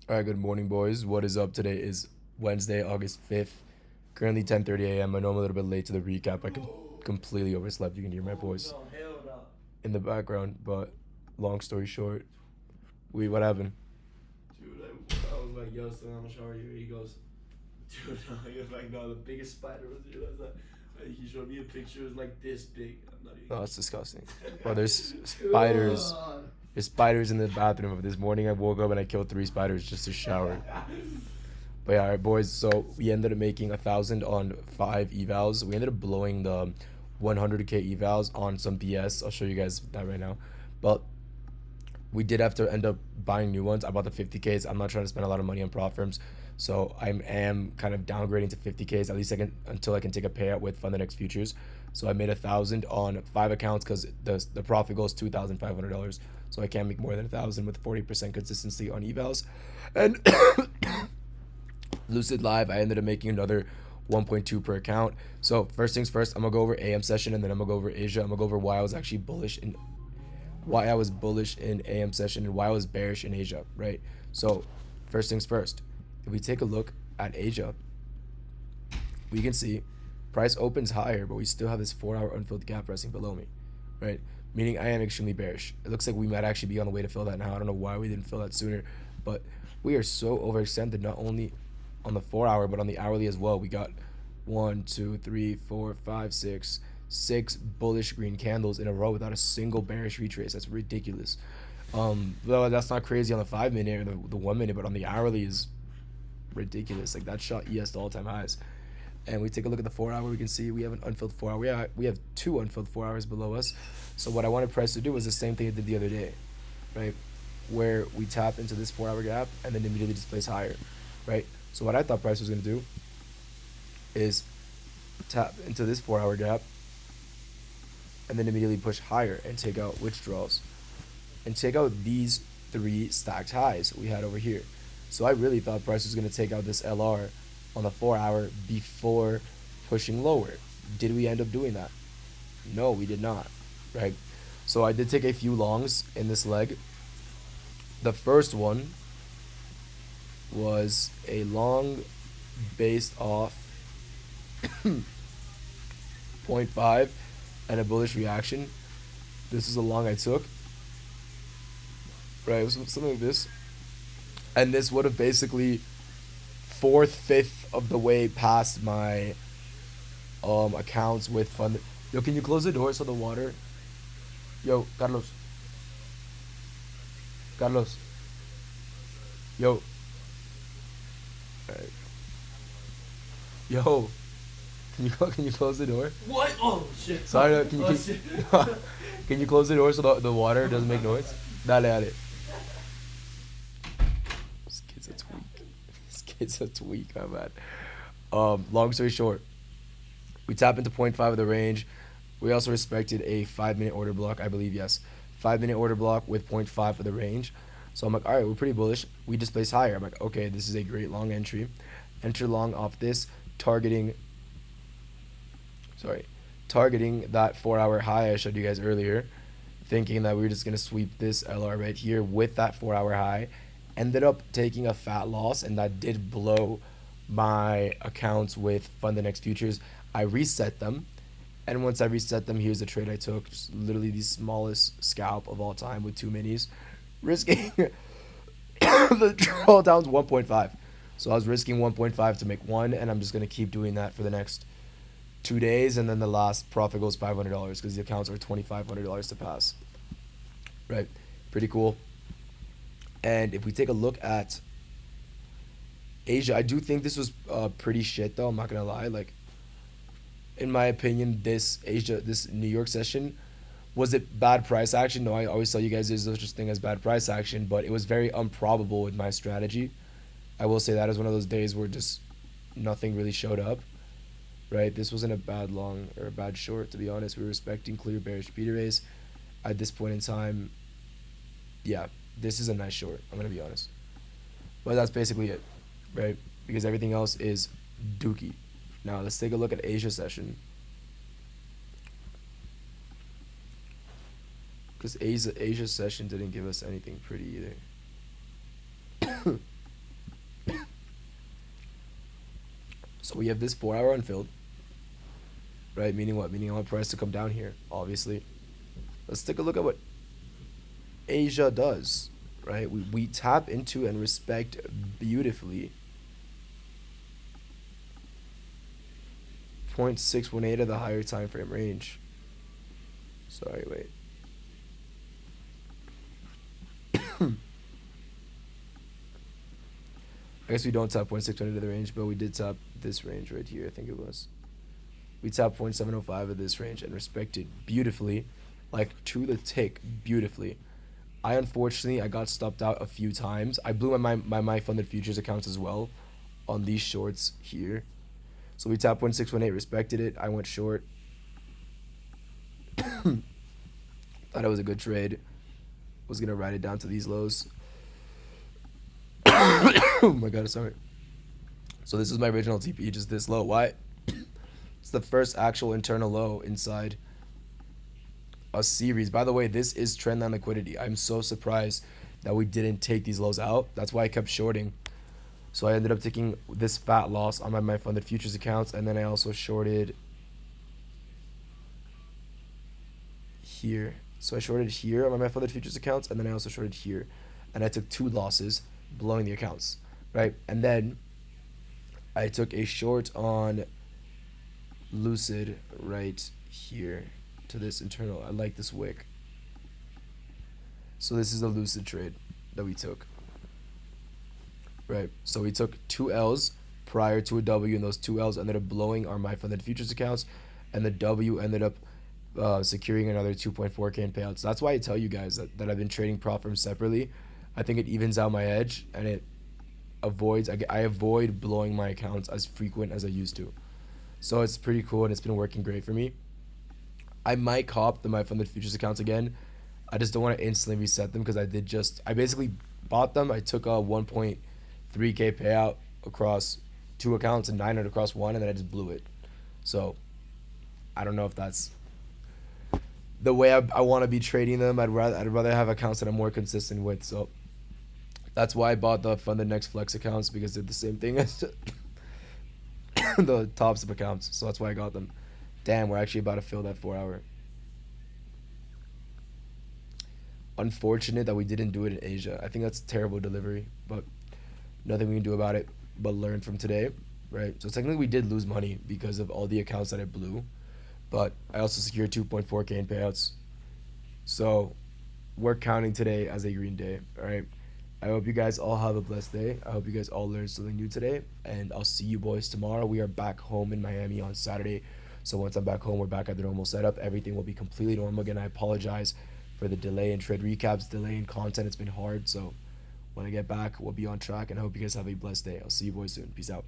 All right, good morning, boys. What is up? Today is Wednesday, August 5th. Currently 10:30 a.m. I know I'm a little bit late to the recap. Completely overslept. You can hear my voice No, hell no. in the background, but long story short, what happened? Dude, I was like, yo, son, I'm gonna shower you. He goes, dude, no. He was like, no, the biggest spider was here. I was like, he showed me a picture. It was like this big. I'm not even No, that's disgusting. Bro, there's kidding. spiders. There's spiders in the bathroom. This morning I woke up and I killed 3 spiders just to shower. But yeah, all right, boys. So we ended up making 1,000 on 5 evals. We ended up blowing the 100k evals on some BS. I'll show you guys that right now. But we did have to end up buying new ones. I bought the 50ks. I'm not trying to spend a lot of money on prop firms, so I am kind of downgrading to 50ks at least I can until I can take a payout with Fund the Next Futures. So I made 1,000 on 5 accounts because the profit goes $2,500. So I can't make more than 1,000 with 40% consistency on evals. And Lucid Live, I ended up making another 1.2 per account. So first things first, I'm gonna go over AM session and then I'm gonna go over Asia. I'm gonna go over why I was actually bullish in why I was bullish in AM session and why I was bearish in Asia, right? So first things first, if we take a look at Asia, we can see price opens higher, but we still have this 4-hour unfilled gap resting below me, right? Meaning I am extremely bearish. It looks like we might actually be on the way to fill that now. I don't know why we didn't fill that sooner, but we are so overextended, not only on the 4-hour, but on the hourly as well. We got 1, 2, 3, 4, 5, 6, 6 bullish green candles in a row without a single bearish retrace. That's ridiculous. Though that's not crazy on the 5 minute or the 1 minute, but on the hourly is ridiculous. Like that shot ES to all-time highs. And we take a look at the 4-hour, we can see we have an unfilled 4-hour. We have 2 unfilled 4 hours below us. So what I wanted price to do was the same thing it did the other day, right? Where we tap into this 4-hour gap and then immediately just place higher, right? So what I thought price was going to do is tap into this 4-hour gap and then immediately push higher and take out withdrawals and take out these 3 stacked highs we had over here. So I really thought price was going to take out this LR on the 4-hour before pushing lower. Did we end up doing that? No, we did not, right? So I did take a few longs in this leg. The first one was a long based off point 0.5 and a bullish reaction. This is a long I took, right? It was something like this. And this would have basically fourth, fifth of the way past my accounts with fund. Yo, can you close the door so the water? Yo, Carlos. Carlos. Yo. Alright. Yo. Can you close the door? What? Oh, shit. Sorry, no, Oh, shit. can you close the door so the water doesn't make noise? Dale, dale. This kid's a tweak. This kid's a tweak, my bad. Long story short, we tap into point 0.5 of the range. We also respected a 5-minute order block, I believe, yes. 5-minute order block with 0.5 of the range. So I'm like, all right, we're pretty bullish. We just place higher. I'm like, okay, this is a great long entry. Enter long off this, targeting that 4-hour high I showed you guys earlier, thinking that we were just going to sweep this LR right here with that 4-hour high. Ended up taking a fat loss, and that did blow my accounts with Fund the Next Futures. I reset them, and once I reset them, here's the trade I took. Just literally the smallest scalp of all time with 2 minis, risking the drawdown's 1.5. So I was risking 1.5 to make 1, and I'm just going to keep doing that for the next 2 days, and then the last profit goes $500 because the accounts are $2,500 to pass. Right, pretty cool. And if we take a look at Asia, I do think this was pretty shit though. I'm not gonna lie. Like, in my opinion, this New York session, was it bad price action? No, I always tell you guys there's no such thing as bad price action, but it was very improbable with my strategy. I will say that is one of those days where just nothing really showed up. Right, this wasn't a bad long or a bad short, to be honest. We were respecting clear bearish beta raise at this point in time. Yeah, this is a nice short, I'm gonna be honest. But that's basically it, right? Because everything else is dookie. Now let's take a look at Asia session. Because Asia session didn't give us anything pretty either. So we have this 4-hour unfilled, right? Meaning what? Meaning I want price to come down here, obviously. Let's take a look at what Asia does, right? We tap into and respect beautifully 0.618 of the higher time frame range. Sorry, wait. I guess we don't tap 0.618 of the range, but we did tap this range right here, I think it was. We tapped 0.705 of this range and respected beautifully, like to the tick, beautifully. I got stopped out a few times. I blew my funded futures accounts as well on these shorts here. So we tapped 0.618, respected it. I went short. Thought it was a good trade. Was gonna ride it down to these lows. Oh my god, sorry. So this is my original TP, just this low. Why? It's the first actual internal low inside a series. By the way, this is trendline liquidity. I'm so surprised that we didn't take these lows out. That's why I kept shorting. So I ended up taking this fat loss on my funded futures accounts, and then I also shorted here. So I shorted here on my funded futures accounts, and then I also shorted here, and I took 2 losses, blowing the accounts, right? And then I took a short on Lucid right here to this internal. I like this wick. So this is a Lucid trade that we took, right? So we took 2 L's prior to a W, and those 2 L's ended up blowing our my funded futures accounts, and the W ended up securing another 2.4k in payouts. That's why I tell you guys that I've been trading prop firms separately. I think it evens out my edge, and it avoids I avoid blowing my accounts as frequent as I used to. So it's pretty cool, and it's been working great for me. I might cop my funded futures accounts again. I just don't want to instantly reset them, because I basically bought them. I took a 1.3k payout across 2 accounts and 900 across one, and then I just blew it. So I don't know if that's the way I want to be trading them. I'd rather have accounts that I'm more consistent with. So that's why I bought the funded next flex accounts, because they're the same thing as the top step accounts. So that's why I got them. Damn, we're actually about to fill that 4-hour. Unfortunate that we didn't do it in Asia. I think that's terrible delivery, but nothing we can do about it but learn from today, right? So technically we did lose money because of all the accounts that I blew, but I also secured 2.4k in payouts. So we're counting today as a green day, all right? I hope you guys all have a blessed day. I hope you guys all learned something new today, and I'll see you boys tomorrow. We are back home in Miami on Saturday. So once I'm back home, we're back at the normal setup. Everything will be completely normal again. I apologize for the delay in trade recaps, delay in content. It's been hard. So when I get back, we'll be on track, and I hope you guys have a blessed day. I'll see you boys soon. Peace out.